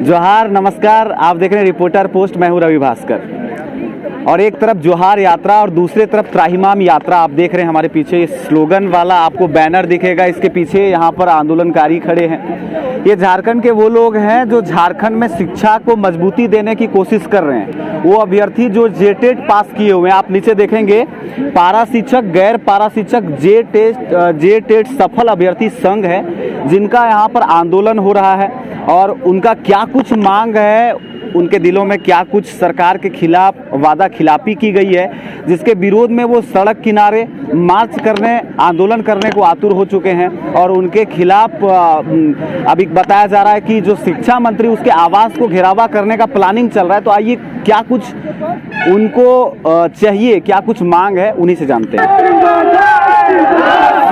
जोहार, नमस्कार। आप देख रहे हैं रिपोर्टर पोस्ट। मैं हूं रवि भास्कर। और एक तरफ जोहार यात्रा और दूसरे तरफ त्राहिमाम यात्रा आप देख रहे हैं। हमारे पीछे स्लोगन वाला आपको बैनर दिखेगा, इसके पीछे यहाँ पर आंदोलनकारी खड़े हैं। ये झारखंड के वो लोग हैं जो झारखंड में शिक्षा को मजबूती देने की कोशिश कर रहे हैं। वो अभ्यर्थी जो जेटेट पास किए हुए हैं, आप नीचे देखेंगे पारा शिक्षक, गैर पारा शिक्षक, जेटेट सफल अभ्यर्थी संघ है, जिनका यहाँ पर आंदोलन हो रहा है। और उनका क्या कुछ मांग है, उनके दिलों में क्या कुछ सरकार के खिलाफ वादा खिलाफी की गई है, जिसके विरोध में वो सड़क किनारे मार्च करने, आंदोलन करने को आतुर हो चुके हैं। और उनके खिलाफ अभी बताया जा रहा है कि जो शिक्षा मंत्री, उसके आवास को घेरावा करने का प्लानिंग चल रहा है। तो आइए क्या कुछ उनको चाहिए, क्या कुछ मांग है, उन्हीं से जानते हैं।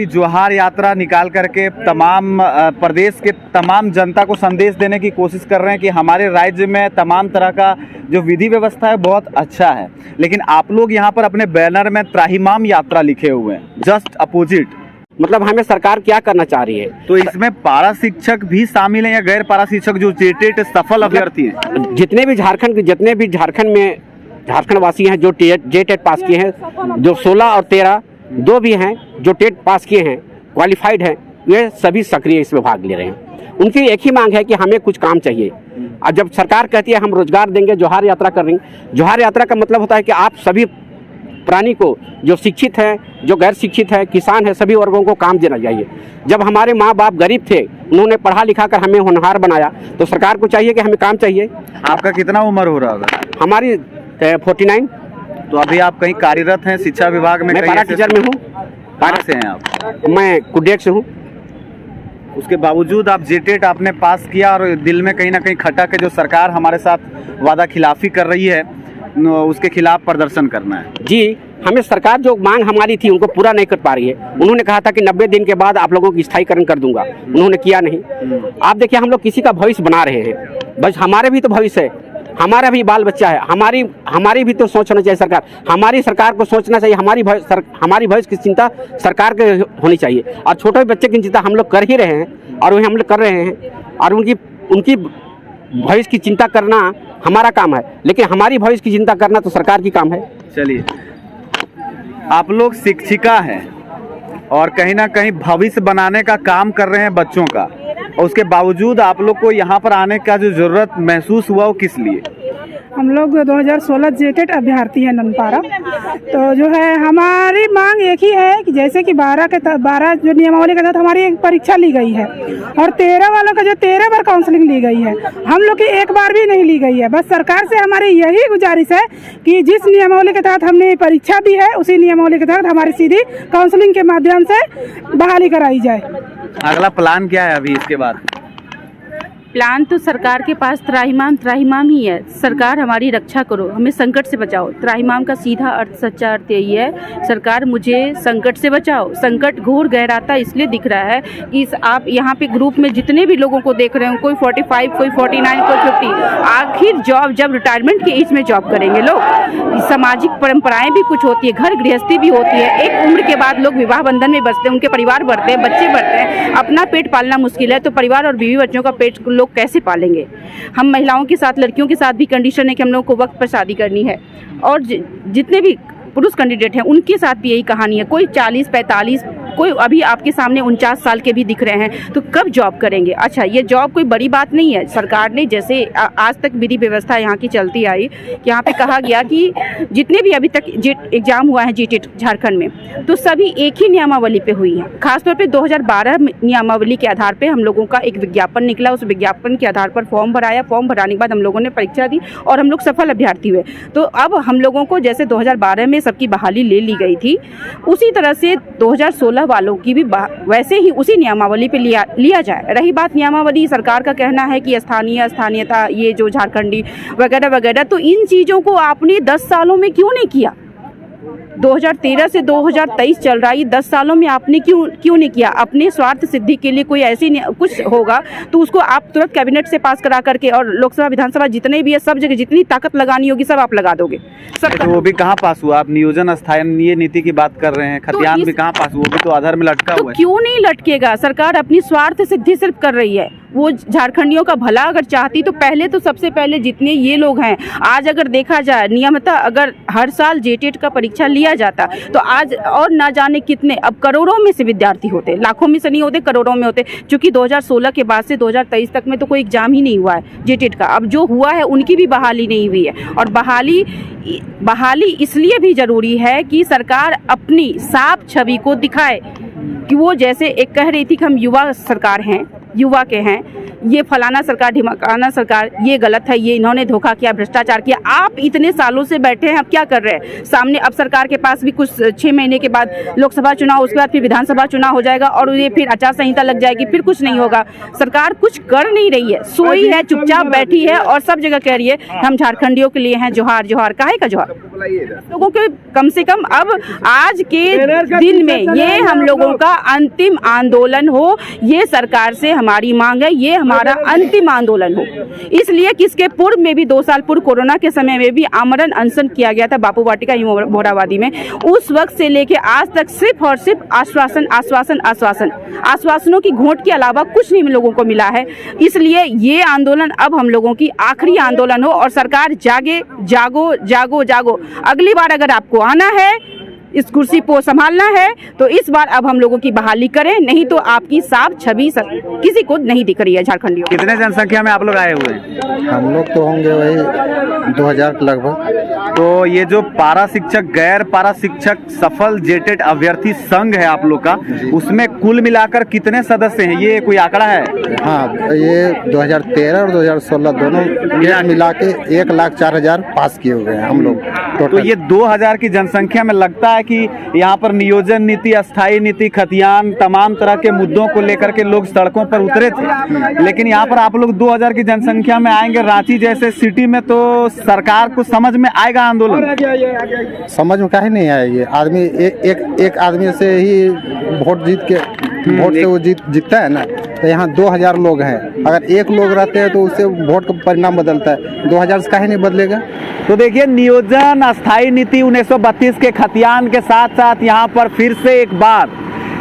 जोहार यात्रा निकाल करके तमाम प्रदेश के तमाम जनता को संदेश देने की कोशिश कर रहे हैं कि हमारे राज्य में तमाम तरह का जो विधि व्यवस्था है बहुत अच्छा है। लेकिन आप लोग यहाँ पर अपने बैनर में त्राहिमाम यात्रा लिखे हुए हैं, जस्ट अपोजिट। मतलब हमें सरकार क्या करना चाह रही है? तो इसमें पारा शिक्षक भी शामिल हैं या गैर पारा शिक्षक जो जेटेट सफल अभ्यर्थी हैं? जितने भी झारखंड में झारखंड वासी हैं जो जेटेट पास किए हैं, जो 16 और 13 दो भी हैं जो टेट पास किए हैं, क्वालिफाइड हैं, वे सभी सक्रिय इसमें भाग ले रहे हैं। उनकी एक ही मांग है कि हमें कुछ काम चाहिए। और जब सरकार कहती है हम रोजगार देंगे, जोहार यात्रा कर रही है। जोहार यात्रा का मतलब होता है कि आप सभी प्राणी को, जो शिक्षित हैं, जो गैर शिक्षित है, किसान है, सभी वर्गों को काम देना चाहिए। जब हमारे माँ बाप गरीब थे, उन्होंने पढ़ा लिखा कर हमें होनहार बनाया, तो सरकार को चाहिए कि हमें काम चाहिए। आपका कितना उम्र हो रहा होगा? हमारी 49। तो अभी आप कहीं कार्यरत हैं शिक्षा विभाग में? मैं पारा टीचर में हूँ। कहाँ से हैं आप? मैं कुडेक से हूँ। उसके बावजूद आप जेटेट आपने पास किया और दिल में कहीं ना कहीं खटक है, जो सरकार हमारे साथ वादा खिलाफी कर रही है, उसके खिलाफ प्रदर्शन करना है। जी, हमें सरकार जो मांग हमारी थी उनको पूरा नहीं कर पा रही है। उन्होंने कहा था कि 90 दिन के बाद आप लोगों की स्थायीकरण कर दूंगा, उन्होंने किया नहीं। आप देखिए, हम लोग किसी का भविष्य बना रहे हैं, बस हमारे भी तो भविष्य है, हमारा भी बाल बच्चा है, हमारी भी तो सोचना चाहिए सरकार। हमारी सरकार को सोचना चाहिए, हमारी भविष्य की चिंता सरकार के होनी चाहिए। और छोटे बच्चे की चिंता हम लोग कर ही रहे हैं और वही हम लोग कर रहे हैं। और उनकी भविष्य की चिंता करना हमारा काम है, लेकिन हमारी भविष्य की चिंता करना तो सरकार की काम है। चलिए, आप लोग शिक्षिका हैं और कहीं ना कहीं भविष्य बनाने का काम कर रहे हैं बच्चों का, और उसके बावजूद आप लोग को यहाँ पर आने का जो जरूरत महसूस हुआ, वो किस लिए? हम लोग 2016 जेटेट अभ्यर्थी हैं ननपारा। तो जो है हमारी मांग एक ही है कि जैसे कि 12 जो नियमावली के तहत हमारी एक परीक्षा ली गई है और 13 वालों का जो 13 बार काउंसलिंग ली गई है, हम लोग की एक बार भी नहीं ली गई है। बस सरकार से हमारी यही गुजारिश है कि जिस नियमावली के तहत हमने परीक्षा दी है, उसी नियमावली के तहत हमारी सीधी काउंसलिंग के माध्यम से बहाली कराई जाए। अगला प्लान क्या है अभी इसके बाद? प्लान तो सरकार के पास त्राहिमाम ही है। सरकार हमारी रक्षा करो, हमें संकट से बचाओ। त्राहिमाम का सीधा अर्थ, सच्चा अर्थ यही है, सरकार मुझे संकट से बचाओ। संकट घोर गहराता इसलिए दिख रहा है कि आप यहाँ पे ग्रुप में जितने भी लोगों को देख रहे हो, कोई 45, कोई 49, कोई 50, आखिर जॉब जब रिटायरमेंट के एज में जॉब करेंगे लोग। सामाजिक परंपराएं भी कुछ होती है, घर गृहस्थी भी होती है। एक उम्र के बाद लोग विवाह बंधन में बसते हैं, उनके परिवार बढ़ते हैं, बच्चे बढ़ते हैं। अपना पेट पालना मुश्किल है, तो परिवार और बीवी बच्चों का पेट लोग कैसे पालेंगे? हम महिलाओं के साथ, लड़कियों के साथ भी कंडीशन है कि हम लोगों को वक्त पर शादी करनी है। और जितने भी पुरुष कैंडिडेट हैं उनके साथ भी यही कहानी है। कोई 40, 45, कोई अभी आपके सामने 49 साल के भी दिख रहे हैं। तो कब जॉब करेंगे? अच्छा, ये जॉब कोई बड़ी बात नहीं है। सरकार ने जैसे आज तक विधि व्यवस्था यहाँ की चलती आई, यहाँ पे कहा गया कि जितने भी अभी तक एग्जाम हुआ है जेटेट झारखंड में, तो सभी एक ही नियमावली पे हुई है। खासतौर पे 2012 नियमावली के आधार पे हम लोगों का एक विज्ञापन निकला, उस विज्ञापन के आधार पर फॉर्म भराया। फॉर्म भराने के बाद हम लोगों ने परीक्षा दी और हम लोग सफल अभ्यर्थी हुए। तो अब हम लोगों को जैसे 2012 में सबकी बहाली ले ली गई थी, उसी तरह से 2016 वालों की भी वैसे ही उसी नियमावली पे लिया जाए। रही बात नियमावली, सरकार का कहना है कि स्थानीयता, ये जो झारखंडी वगैरह वगैरह, तो इन चीज़ों को आपने 10 सालों में क्यों नहीं किया? 2013 से 2023 चल रहा है, 10 सालों में आपने क्यों नहीं किया? अपने स्वार्थ सिद्धि के लिए कोई ऐसी कुछ होगा तो उसको आप तुरंत कैबिनेट से पास करा करके, और लोकसभा विधानसभा जितने भी है सब जगह जितनी ताकत लगानी होगी सब आप लगा दोगे। सब तो वो भी कहाँ पास हुआ? आप नियोजन स्थानीय नीति की बात कर रहे हैं, खतियान भी कहाँ पास हुआ? वो भी तो आधार में लटका हुआ है। क्यों नहीं लटकेगा? सरकार अपनी स्वार्थ सिद्धि सिर्फ कर रही है। वो झारखंडियों का भला अगर चाहती तो पहले तो सबसे पहले जितने ये लोग हैं, आज अगर देखा जाए नियमतः अगर हर साल जेटेट का परीक्षा लिया जाता तो आज और ना जाने कितने, अब करोड़ों में से विद्यार्थी होते, लाखों में से नहीं होते, करोड़ों में होते। क्योंकि 2016 के बाद से 2023 तक में तो कोई एग्जाम ही नहीं हुआ है जेटेट का। अब जो हुआ है उनकी भी बहाली नहीं हुई है। और बहाली इसलिए भी जरूरी है कि सरकार अपनी साफ छवि को दिखाए कि वो जैसे एक कह रही थी कि हम युवा सरकार हैं, युवा के हैं, ये फलाना सरकार ढिमकाना सरकार, ये गलत है, ये इन्होंने धोखा किया, भ्रष्टाचार किया। आप इतने सालों से बैठे हैं, अब क्या कर रहे हैं? सामने अब सरकार के पास भी कुछ 6 महीने के बाद लोकसभा चुनाव, उसके बाद फिर विधानसभा चुनाव हो जाएगा और ये फिर आचार संहिता लग जाएगी, फिर कुछ नहीं होगा। सरकार कुछ कर नहीं रही है, सोई है, चुपचाप बैठी है और सब जगह कह रही है हम झारखंडियों के लिए हैं, जोहार जोहार। काहे का जोहार? लोगों के कम से कम अब आज के दिन में ये हम लोगों का अंतिम आंदोलन हो, ये सरकार से हमारी मांग है, ये हमारा अंतिम आंदोलन हो। इसलिए कि इसके पूर्व में भी 2 साल पूर्व कोरोना के समय में भी आमरण अनशन किया गया था बापू वाटिका मोराबादी में। उस वक्त से लेके आज तक सिर्फ और सिर्फ आश्वासन आश्वासन आश्वासन, आश्वासनों की घोंट के अलावा कुछ नहीं लोगों को मिला है। इसलिए ये आंदोलन अब हम लोगों की आखिरी आंदोलन हो और सरकार जागे, जागो जागो जागो। अगली बार अगर आपको आना है, इस कुर्सी को संभालना है तो इस बार अब हम लोगों की बहाली करें, नहीं तो आपकी साफ छवि किसी को नहीं दिख रही है झारखंडियों। कितने जनसंख्या में आप लोग आए हुए हैं? हम लोग तो होंगे वही 2000 के लगभग। तो ये जो पारा शिक्षक, गैर पारा शिक्षक सफल जेटेट अभ्यर्थी संघ है आप लोग का, उसमें कुल मिलाकर कितने सदस्य हैं? ये कोई आंकड़ा है? हाँ, ये 2013 और 2016 दोनों मिला के 1,04,000 पास किए हुए हैं हम लोग तो टोटल। ये 2000 की जनसंख्या में लगता है कि यहाँ पर नियोजन नीति, अस्थायी नीति, खतियान, तमाम तरह के मुद्दों को लेकर के लोग सड़कों पर उतरे थे। लेकिन यहाँ पर आप लोग 2000 की जनसंख्या में आएंगे, रांची जैसे सिटी में, तो सरकार को समझ में आएगा आंदोलन? समझ में काहे नहीं आएगी? आदमी एक आदमी से ही वोट जीत के, वोट से वो जीतता है ना। तो यहाँ 2000 लोग हैं, अगर एक लोग रहते हैं तो उससे वोट का परिणाम बदलता है। 2000 से काहे नहीं बदलेगा? तो देखिए, नियोजन, अस्थायी नीति 1932 के खतियान के साथ साथ यहाँ पर फिर से एक बार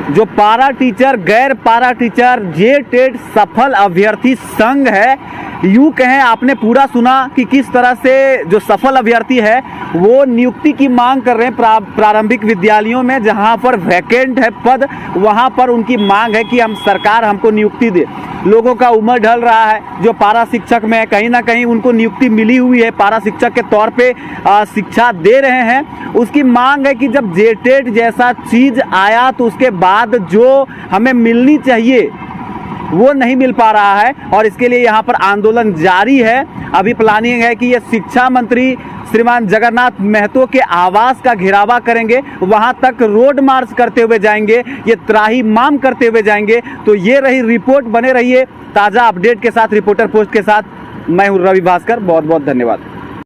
जो पारा टीचर, गैर पारा टीचर जेटेट सफल अभ्यर्थी संघ है, यूं कहें, आपने पूरा सुना कि किस तरह से जो सफल अभ्यर्थी है वो नियुक्ति की मांग कर रहे हैं प्रारंभिक विद्यालयों में जहां पर वैकेंट है पद, वहां पर उनकी मांग है कि हम सरकार हमको नियुक्ति दे। लोगों का उम्र ढल रहा है, जो पारा शिक्षक में कहीं ना कहीं उनको नियुक्ति मिली हुई है, पारा शिक्षक के तौर पे शिक्षा दे रहे हैं, उसकी मांग है कि जब जेटेट जैसा चीज आया तो उसके बाद जो हमें मिलनी चाहिए वो नहीं मिल पा रहा है और इसके लिए यहाँ पर आंदोलन जारी है। अभी प्लानिंग है कि ये शिक्षा मंत्री श्रीमान जगन्नाथ महतो के आवास का घेरावा करेंगे, वहां तक रोड मार्च करते हुए जाएंगे, ये त्राहिमाम करते हुए जाएंगे। तो ये रही रिपोर्ट, बने रहिए ताज़ा अपडेट के साथ रिपोर्टर पोस्ट के साथ। मैं हूँ रवि भास्कर, बहुत बहुत धन्यवाद।